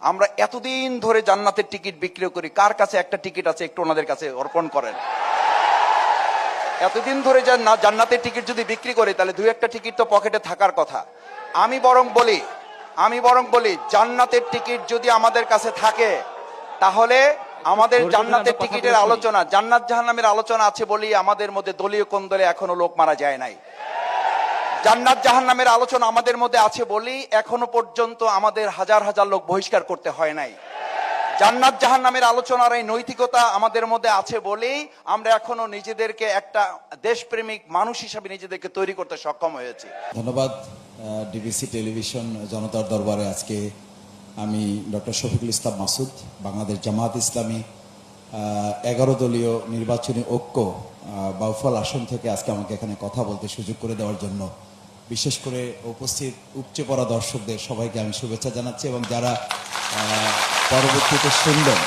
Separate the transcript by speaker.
Speaker 1: আমরা এতদিন ধরে জান্নাতের টিকিট বিক্রি করি, কার কাছে একটা টিকিট আছে একটু ওনাদের কাছে অর্পণ করেন। এতদিন ধরে জান্নাতের টিকিট যদি বিক্রি করি তাহলে 2-1টা টিকিট তো পকেটে থাকার কথা। আমি বরং বলি জান্নাতের টিকিট যদি আমাদের কাছে থাকে তাহলে আমাদের জান্নাতের টিকিটের আলোচনা, জান্নাত জাহান্নামের আলোচনা আছে বলি আমাদের মধ্যে দলীয় কোন্দলে এখনো লোক মারা যায় নাই। জান্নাত জাহান্নামের আলোচনা আমাদের মধ্যে আছে বলি এখনো পর্যন্ত আমাদের হাজার হাজার লোক বহিষ্কার করতে হয় নাই। জান্নাত জাহান্নামের আলোচনার এই নৈতিকতা আমাদের মধ্যে আছে বলেই আমরা এখনো নিজেদেরকে একটা দেশপ্রেমিক মানুষ হিসেবে নিজেদেরকে তৈরি করতে সক্ষম হয়েছি।
Speaker 2: ধন্যবাদ ডিবিসি টেলিভিশন জনতার দরবারে। আজকে আমি ডক্টর শফিকুল ইসলাম মাসুদ, বাংলাদেশ জামাত ইসলামী 11 দলীয় নির্বাচনী ঐক্য বাউফল আসন থেকে আজকে আমাকে এখানে কথা বলতে সুযোগ করে দেওয়ার জন্য বিশেষ করে উপস্থিত উপচে পড়া দর্শকদের সবাইকে আমি শুভেচ্ছা জানাচ্ছি এবং যারা পরবর্তীতে শুনবেন